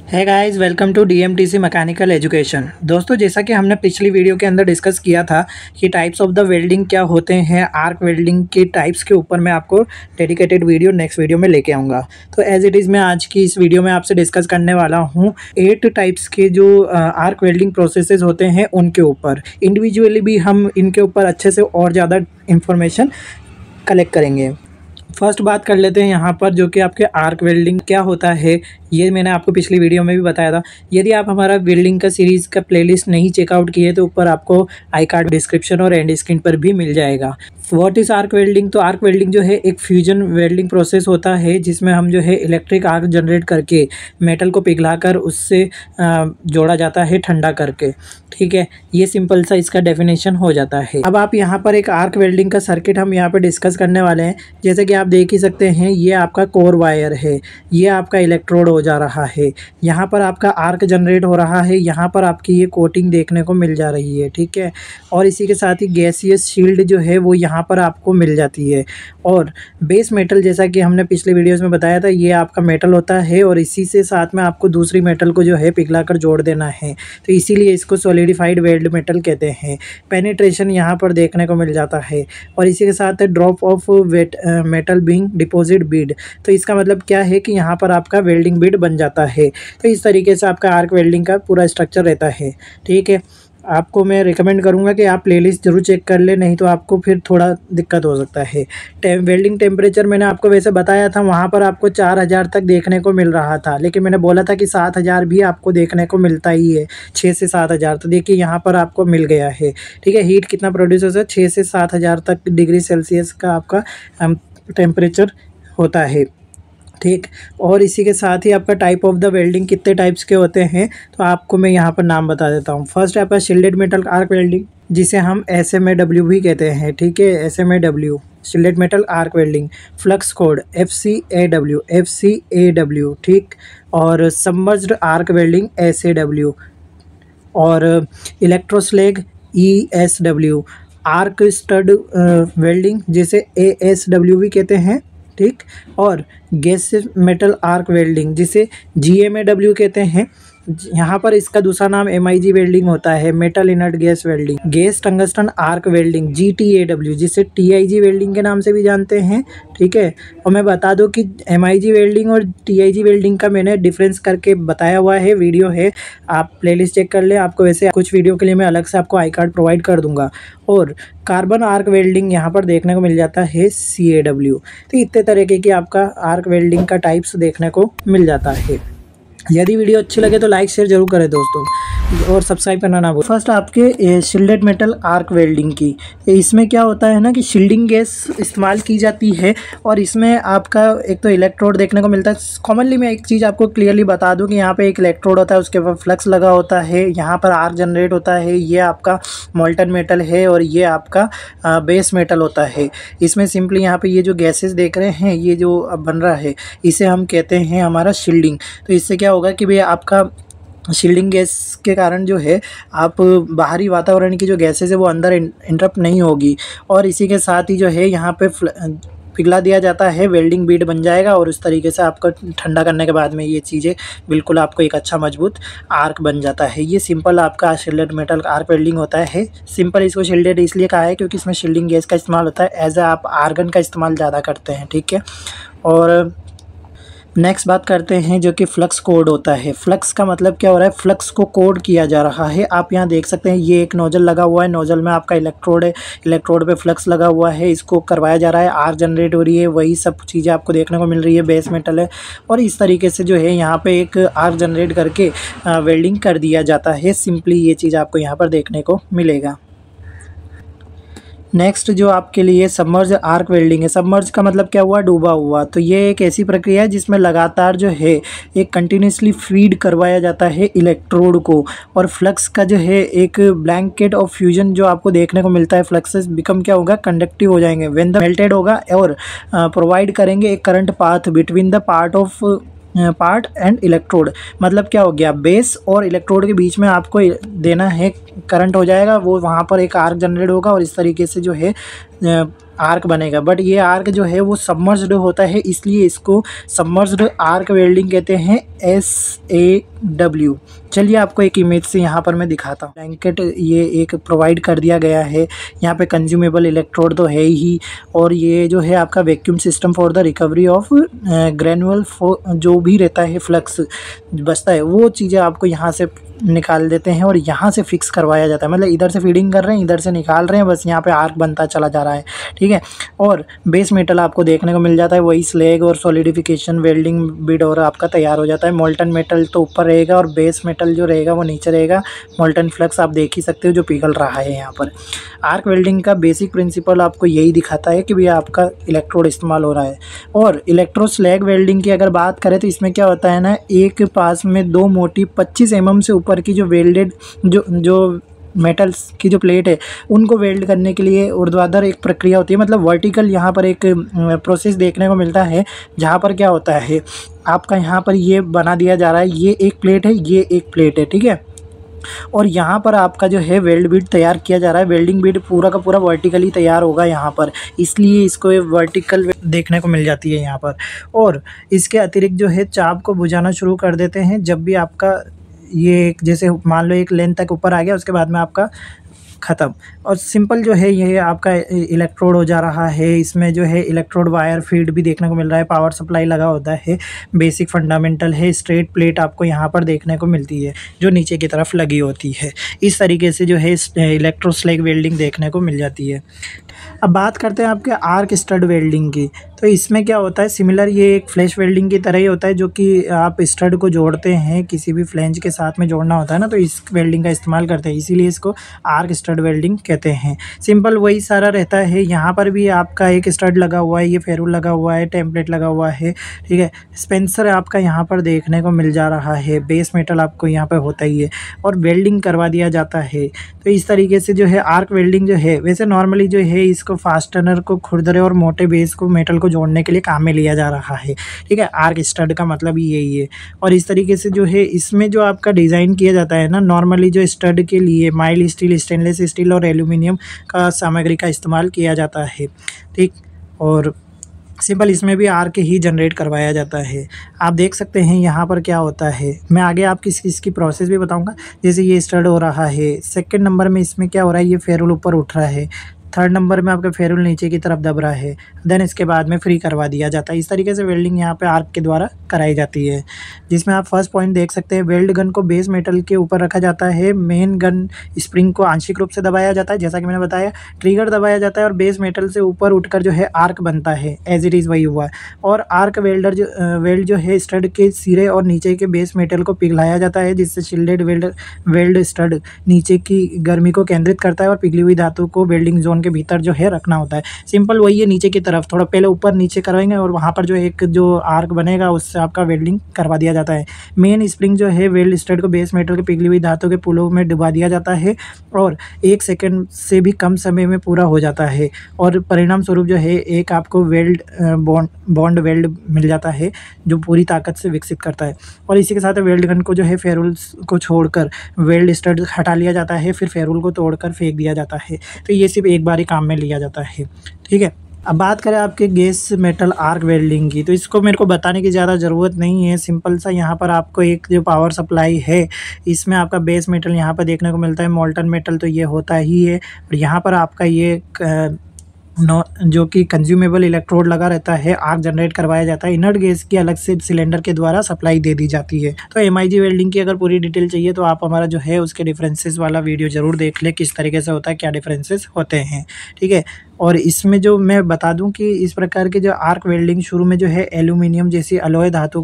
है guys, welcome to DMTC mechanical education. दोस्तों, जैसा कि हमने पिछली वीडियो के अंदर डिस्कस किया था कि टाइप्स ऑफ द वेल्डिंग क्या होते हैं, आर्क वेल्डिंग के टाइप्स के ऊपर मैं आपको डेडिकेटेड वीडियो नेक्स्ट वीडियो में लेके आऊँगा। तो एज इट इज़ मैं आज की इस वीडियो में आपसे डिस्कस करने वाला हूँ 8 टाइप्स के जो आर्क वेल्डिंग प्रोसेसेस होते हैं उनके ऊपर। इंडिविजुअली भी हम इनके ऊपर अच्छे से और ज़्यादा इंफॉर्मेशन कलेक्ट करेंगे। फर्स्ट बात कर लेते हैं यहाँ पर, जो कि आपके आर्क वेल्डिंग क्या होता है। ये मैंने आपको पिछली वीडियो में भी बताया था। यदि आप हमारा वेल्डिंग का सीरीज़ का प्लेलिस्ट नहीं चेकआउट किए तो ऊपर आपको आई कार्ड डिस्क्रिप्शन और एंड स्क्रीन पर भी मिल जाएगा। What is arc welding? तो आर्क वेल्डिंग जो है एक फ्यूजन वेल्डिंग प्रोसेस होता है जिसमें हम जो है इलेक्ट्रिक आर्क जनरेट करके मेटल को पिघलाकर उससे जोड़ा जाता है ठंडा करके। ठीक है, ये सिंपल सा इसका डेफिनेशन हो जाता है। अब आप यहाँ पर एक आर्क वेल्डिंग का सर्किट हम यहाँ पर डिस्कस करने वाले हैं। जैसे कि आप देख ही सकते हैं, ये आपका कोर वायर है, ये आपका इलेक्ट्रोड हो जा रहा है, यहाँ पर आपका आर्क जनरेट हो रहा है, यहाँ पर आपकी ये कोटिंग देखने को मिल जा रही है। ठीक है, और इसी के साथ ही गैसियस शील्ड जो है वो यहाँ पर आपको मिल जाती है। और बेस मेटल, जैसा कि हमने पिछले वीडियोस में बताया था, ये आपका मेटल होता है और इसी से साथ में आपको दूसरी मेटल को जो है पिघलाकर जोड़ देना है, तो इसीलिए इसको सॉलिडिफाइड वेल्ड मेटल कहते हैं। पेनिट्रेशन यहाँ पर देखने को मिल जाता है और इसी के साथ drop of metal being deposit Beed. तो इसका मतलब क्या है कि यहाँ पर आपका वेल्डिंग बीड बन जाता है। तो इस तरीके से आपका आर्क वेल्डिंग का पूरा स्ट्रक्चर रहता है। ठीक है, आपको मैं रिकमेंड करूंगा कि आप प्लेलिस्ट जरूर चेक कर ले, नहीं तो आपको फिर थोड़ा दिक्कत हो सकता है। वेल्डिंग टेम्परेचर मैंने आपको वैसे बताया था, वहाँ पर आपको 4000 तक देखने को मिल रहा था, लेकिन मैंने बोला था कि 7000 भी आपको देखने को मिलता ही है, 6 से 7000। तो देखिए यहाँ पर आपको मिल गया है। ठीक है, हीट कितना प्रोड्यूस होता है? 6 से 7000 तक डिग्री सेल्सियस का आपका टेम्परेचर होता है। ठीक, और इसी के साथ ही आपका टाइप ऑफ द वेल्डिंग कितने टाइप्स के होते हैं तो आपको मैं यहाँ पर नाम बता देता हूँ। फर्स्ट है आपका शिल्डेड मेटल आर्क वेल्डिंग, जिसे हम SMA भी कहते हैं। ठीक है, SMA shielded metal arc welding. Flux cored FCAW। ठीक, और सबमर्ज्ड आर्क वेल्डिंग SAW। और electroslag ESW। Arc stud welding, जिसे ASW भी कहते हैं। ठीक, और गैस मेटल आर्क वेल्डिंग, जिसे GMAW कहते हैं। यहाँ पर इसका दूसरा नाम MIG वेल्डिंग होता है, metal inert gas welding. Gas tungsten arc welding GTAW, जिसे TIG वेल्डिंग के नाम से भी जानते हैं। ठीक है, और मैं बता दूं कि MIG वेल्डिंग और TIG वेल्डिंग का मैंने डिफरेंस करके बताया हुआ है, वीडियो है, आप प्लेलिस्ट चेक कर लें। आपको वैसे कुछ वीडियो के लिए मैं अलग से आपको आई कार्ड प्रोवाइड कर दूंगा। और कार्बन आर्क वेल्डिंग यहाँ पर देखने को मिल जाता है CAW। तो इतने तरीके की आपका आर्क वेल्डिंग का टाइप्स देखने को मिल जाता है। यदि वीडियो अच्छी लगे तो लाइक शेयर जरूर करें दोस्तों, और सब्सक्राइब करना ना भूलें। फर्स्ट आपके शिल्डेड मेटल आर्क वेल्डिंग की, इसमें क्या होता है ना कि शील्डिंग गैस इस्तेमाल की जाती है और इसमें आपका एक तो इलेक्ट्रोड देखने को मिलता है। कॉमनली मैं एक चीज़ आपको क्लियरली बता दूं कि यहाँ पे एक इलेक्ट्रोड होता है, उसके ऊपर फ्लक्स लगा होता है, यहाँ पर आर्क जनरेट होता है। ये आपका मोल्टन मेटल है और ये आपका बेस मेटल होता है। इसमें सिंपली यहाँ पे ये जो गैसेस देख रहे हैं, ये जो बन रहा है, इसे हम कहते हैं हमारा शील्डिंग। तो इससे क्या होगा कि भाई आपका शील्डिंग गैस के कारण जो है आप बाहरी वातावरण की जो गैसेस है वो अंदर इंटरप्ट नहीं होगी, और इसी के साथ ही जो है यहाँ पे पिघला दिया जाता है, वेल्डिंग बीड बन जाएगा और उस तरीके से आपको ठंडा करने के बाद में ये चीज़ें बिल्कुल आपको एक अच्छा मजबूत आर्क बन जाता है। ये सिंपल आपका शिल्डेड मेटल आर्क वेल्डिंग होता है। सिंपल इसको शिल्डेड इसलिए कहा है क्योंकि इसमें शील्डिंग गैस का इस्तेमाल होता है, एज आप आर्गन का इस्तेमाल ज़्यादा करते हैं। ठीक है, और नेक्स्ट बात करते हैं जो कि फ्लक्स कोड होता है। फ्लक्स का मतलब क्या हो रहा है? फ्लक्स को कोड किया जा रहा है। आप यहाँ देख सकते हैं, ये एक नोजल लगा हुआ है, नोजल में आपका इलेक्ट्रोड है, इलेक्ट्रोड पे फ्लक्स लगा हुआ है, इसको करवाया जा रहा है, आर्क जनरेट हो रही है, वही सब चीज़ें आपको देखने को मिल रही है। बेस मेटल है और इस तरीके से जो है यहाँ पे एक आर्क जनरेट करके वेल्डिंग कर दिया जाता है। सिंपली ये चीज़ आपको यहाँ पर देखने को मिलेगा। नेक्स्ट जो आपके लिए सबमर्ज आर्क वेल्डिंग है। सबमर्ज का मतलब क्या हुआ? डूबा हुआ। तो ये एक ऐसी प्रक्रिया है जिसमें लगातार जो है एक कंटिन्यूसली फीड करवाया जाता है इलेक्ट्रोड को, और फ्लक्स का जो है एक ब्लैंकेट ऑफ फ्यूजन जो आपको देखने को मिलता है, फ्लक्सेस बिकम क्या होगा? कंडक्टिव हो जाएंगे व्हेन द मेल्टेड होगा, और प्रोवाइड करेंगे एक current path between the part and electrode. मतलब क्या हो गया? बेस और इलेक्ट्रोड के बीच में आपको देना है, करंट हो जाएगा, वो वहाँ पर एक आर्क जनरेट होगा और इस तरीके से जो है आर्क बनेगा। बट ये आर्क जो है वो सबमर्ज्ड होता है, इसलिए इसको सबमर्ज्ड आर्क वेल्डिंग कहते हैं, SAW। चलिए आपको एक इमेज से यहाँ पर मैं दिखाता हूँ। ब्लैंकेट ये एक प्रोवाइड कर दिया गया है, यहाँ पे कंज्यूमेबल इलेक्ट्रोड तो है ही, और ये जो है आपका vacuum system for the recovery of granule जो भी रहता है फ्लक्स बचता है वो चीज़ें आपको यहाँ से निकाल देते हैं और यहाँ से फिक्स करवाया जाता है। मतलब इधर से फीडिंग कर रहे हैं, इधर से निकाल रहे हैं, बस यहाँ पे आर्क बनता चला जा रहा है, ठीक है। और बेस मेटल आपको देखने को मिल जाता है, वही स्लैग और सॉलिडिफिकेशन वेल्डिंग बिड और आपका तैयार हो जाता है। मोल्टन मेटल तो ऊपर रहेगा और बेस मेटल जो रहेगा वो नीचे रहेगा। मोल्टन फ्लक्स आप देख ही सकते हो जो पिघल रहा है यहाँ पर। आर्क वेल्डिंग का बेसिक प्रिंसिपल आपको यही दिखाता है कि भैया आपका इलेक्ट्रोड इस्तेमाल हो रहा है। और इलेक्ट्रो स्लैग वेल्डिंग की अगर बात करें तो इसमें क्या होता है ना, एक पास में दो मोटी 25 mm से ऊपर की जो वेल्डेड जो मेटल्स की जो प्लेट है उनको वेल्ड करने के लिए ऊर्ध्वाधर एक प्रक्रिया होती है। मतलब वर्टिकल यहाँ पर एक प्रोसेस देखने को मिलता है, जहाँ पर क्या होता है आपका यहाँ पर ये बना दिया जा रहा है, ये एक प्लेट है, ये एक प्लेट है, ठीक है। और यहाँ पर आपका जो है वेल्ड बिड तैयार किया जा रहा है। वेल्डिंग बिड पूरा का पूरा वर्टिकली तैयार होगा यहाँ पर, इसलिए इसको वर्टिकल देखने को मिल जाती है यहाँ पर। और इसके अतिरिक्त जो है चाप को बुझाना शुरू कर देते हैं जब भी आपका ये जैसे मान लो एक लेंथ तक ऊपर आ गया, उसके बाद में आपका ख़त्म। और सिंपल जो है ये आपका इलेक्ट्रोड हो जा रहा है। इसमें जो है इलेक्ट्रोड वायर फीड भी देखने को मिल रहा है, पावर सप्लाई लगा होता है, बेसिक फंडामेंटल है। स्ट्रेट प्लेट आपको यहाँ पर देखने को मिलती है जो नीचे की तरफ लगी होती है। इस तरीके से जो है इलेक्ट्रो स्लैग वेल्डिंग देखने को मिल जाती है। अब बात करते हैं आपके आर्क स्टड वेल्डिंग की। तो इसमें क्या होता है, सिमिलर ये एक फ्लैश वेल्डिंग की तरह ही होता है, जो कि आप स्टड को जोड़ते हैं, किसी भी फ्लैंज के साथ में जोड़ना होता है ना, तो इस वेल्डिंग का इस्तेमाल करते हैं, इसीलिए इसको आर्क स्टड वेल्डिंग कहते हैं। सिंपल वही सारा रहता है। यहाँ पर भी आपका एक स्टड लगा हुआ है, ये फेरुल लगा हुआ है, टेम्पलेट लगा हुआ है, ठीक है। स्पेंसर आपका यहाँ पर देखने को मिल जा रहा है, बेस मेटल आपको यहाँ पर होता ही है, और वेल्डिंग करवा दिया जाता है। तो इस तरीके से जो है आर्क वेल्डिंग जो है, वैसे नॉर्मली जो है इसको फास्टनर को खुरदरे और मोटे बेस को मेटल को जोड़ने के लिए काम में लिया जा रहा है, ठीक है। आर्क स्टड का मतलब ही यही है। और इस तरीके से जो है इसमें जो आपका डिज़ाइन किया जाता है ना, नॉर्मली जो स्टड के लिए माइल्ड स्टील, स्टेनलेस स्टील और एल्यूमिनियम का सामग्री का इस्तेमाल किया जाता है, ठीक। और सिंपल इसमें भी आर्क ही जनरेट करवाया जाता है। आप देख सकते हैं यहाँ पर क्या होता है। मैं आगे आपकी इसकी प्रोसेस भी बताऊँगा। जैसे ये स्टड हो रहा है, सेकंड नंबर में इसमें क्या हो रहा है, ये फेरुल ऊपर उठ रहा है, थर्ड नंबर में आपका फेरुल नीचे की तरफ दब रहा है, देन इसके बाद में फ्री करवा दिया जाता है। इस तरीके से वेल्डिंग यहाँ पे आर्क के द्वारा कराई जाती है। जिसमें आप फर्स्ट पॉइंट देख सकते हैं, वेल्ड गन को बेस मेटल के ऊपर रखा जाता है। मेन गन स्प्रिंग को आंशिक रूप से दबाया जाता है, जैसा कि मैंने बताया। ट्रिगर दबाया जाता है और बेस मेटल से ऊपर उठकर जो है आर्क बनता है, एज इट इज़ वही हुआ है। और आर्क वेल्ड जो है स्टड के सिरे और नीचे के बेस मेटल को पिघलाया जाता है, जिससे शिल्डेड वेल्ड स्टड नीचे की गर्मी को केंद्रित करता है और पिघली हुई धातु को वेल्डिंग जोन के भीतर जो है रखना होता है। सिंपल वही है, नीचे की तरफ थोड़ा पहले ऊपर नीचे करवाएंगे और वहाँ पर जो एक जो आर्क बनेगा उससे आपका वेल्डिंग करवा दिया जाता है। मेन स्प्रिंग जो है वेल्ड स्टड को बेस मेटल के पिघली हुई धातु के पुलों में डुबा दिया जाता है और 1 सेकंड से भी कम समय में पूरा हो जाता है। और परिणाम स्वरूप जो है एक आपको वेल्ड बॉन्ड वेल्ड मिल जाता है, जो पूरी ताकत से विकसित करता है। और इसी के साथ वेल्ड गन को जो है फेरुल्स को छोड़कर वेल्ड स्टड हटा लिया जाता है, फिर फेरुल को तोड़कर फेंक दिया जाता है। तो ये सिर्फ एक बार ही काम में लिया जाता है, ठीक है। अब बात करें आपके गैस मेटल आर्क वेल्डिंग की, तो इसको मेरे को बताने की ज़्यादा ज़रूरत नहीं है। सिंपल सा यहाँ पर आपको एक जो पावर सप्लाई है, इसमें आपका बेस मेटल यहाँ पर देखने को मिलता है। मोल्टन मेटल तो ये होता ही है, और यहाँ पर आपका ये जो कि कंज्यूमेबल इलेक्ट्रोड लगा रहता है, आर्क जनरेट करवाया जाता है। इनर्ट गैस की अलग से सिलेंडर के द्वारा सप्लाई दे दी जाती है। तो MIG वेल्डिंग की अगर पूरी डिटेल चाहिए तो आप हमारा जो है उसके डिफरेंसेस वाला वीडियो ज़रूर देख लें, किस तरीके से होता है, क्या डिफरेंसेस होते हैं, ठीक है। और इसमें जो मैं बता दूं कि इस प्रकार के जो आर्क वेल्डिंग शुरू में जो है एल्यूमिनियम जैसी अलोह धातु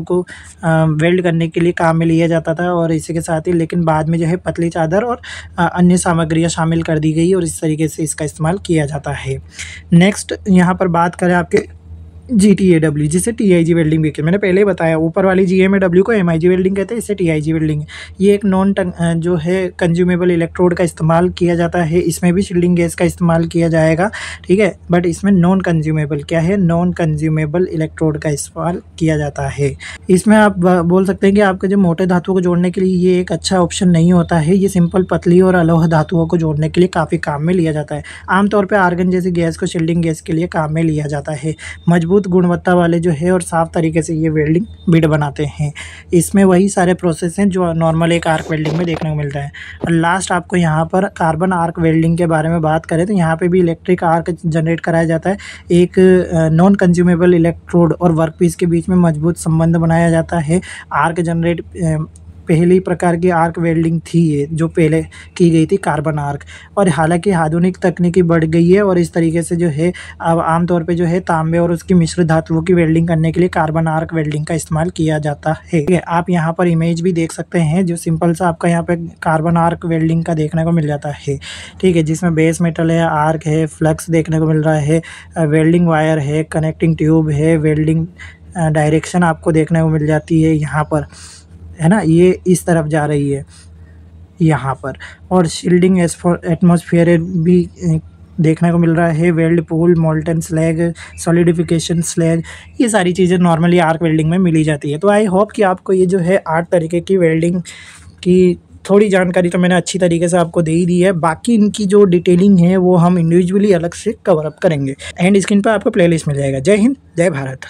को वेल्ड करने के लिए काम में लिया जाता था, और इसी के साथ ही लेकिन बाद में जो है पतली चादर और अन्य सामग्रियां शामिल कर दी गई और इस तरीके से इसका इस्तेमाल किया जाता है। नेक्स्ट यहाँ पर बात करें आपके GTAW, जिसे TIG वेल्डिंग भी कहते हैं। मैंने पहले ही बताया, ऊपर वाली GMAW को MIG वेल्डिंग कहते हैं, इसे TIG वेल्डिंग है। ये एक नॉन जो है कंज्यूमेबल इलेक्ट्रोड का इस्तेमाल किया जाता है। इसमें भी शील्डिंग गैस का इस्तेमाल किया जाएगा, ठीक है, बट इसमें नॉन कंज्यूमेबल क्या है, नॉन कंज्यूमेबल इलेक्ट्रोड का इस्तेमाल किया जाता है। इसमें आप बोल सकते हैं कि आपके जो मोटे धातुओं को जोड़ने के लिए ये एक अच्छा ऑप्शन नहीं होता है। ये सिंपल पतली और अलोह धातुओं को जोड़ने के लिए काफ़ी काम में लिया जाता है। आमतौर पर आर्गन जैसी गैस को शील्डिंग गैस के लिए काम में लिया जाता है। मजबूत गुणवत्ता वाले जो है और साफ तरीके से ये वेल्डिंग बिट बनाते हैं। इसमें वही सारे प्रोसेस हैं जो नॉर्मल एक आर्क वेल्डिंग में देखने को मिलता है। और लास्ट आपको यहाँ पर कार्बन आर्क वेल्डिंग के बारे में बात करें तो यहाँ पे भी इलेक्ट्रिक आर्क जनरेट कराया जाता है। एक नॉन कंज्यूमेबल इलेक्ट्रोड और वर्कपीस के बीच में मजबूत संबंध बनाया जाता है। आर्क जनरेट पहली प्रकार की आर्क वेल्डिंग थी ये, जो पहले की गई थी कार्बन आर्क। और हालांकि आधुनिक तकनीकी बढ़ गई है और इस तरीके से जो है अब आमतौर पे जो है तांबे और उसकी मिश्र धातुओं की वेल्डिंग करने के लिए कार्बन आर्क वेल्डिंग का इस्तेमाल किया जाता है। ठीक है, आप यहाँ पर इमेज भी देख सकते हैं जो सिंपल सा आपका यहाँ पे कार्बन आर्क वेल्डिंग का देखने को मिल जाता है। ठीक है, जिसमें बेस मेटल है, आर्क है, फ्लक्स देखने को मिल रहा है, वेल्डिंग वायर है, कनेक्टिंग ट्यूब है, वेल्डिंग डायरेक्शन आपको देखने को मिल जाती है यहाँ पर, है ना, ये इस तरफ जा रही है यहाँ पर। और शील्डिंग एटमॉस्फेयर भी देखने को मिल रहा है, weld pool, molten slag, solidification slag, ये सारी चीज़ें नॉर्मली आर्क वेल्डिंग में मिली जाती है। तो आई होप कि आपको ये जो है 8 तरीके की वेल्डिंग की थोड़ी जानकारी तो मैंने अच्छी तरीके से आपको दे ही दी है। बाकी इनकी जो डिटेलिंग है वो हम इंडिविजुअली अलग से कवर अप करेंगे। एंड स्क्रीन पर आपको प्लेलिस्ट मिल जाएगा। जय हिंद, जय भारत।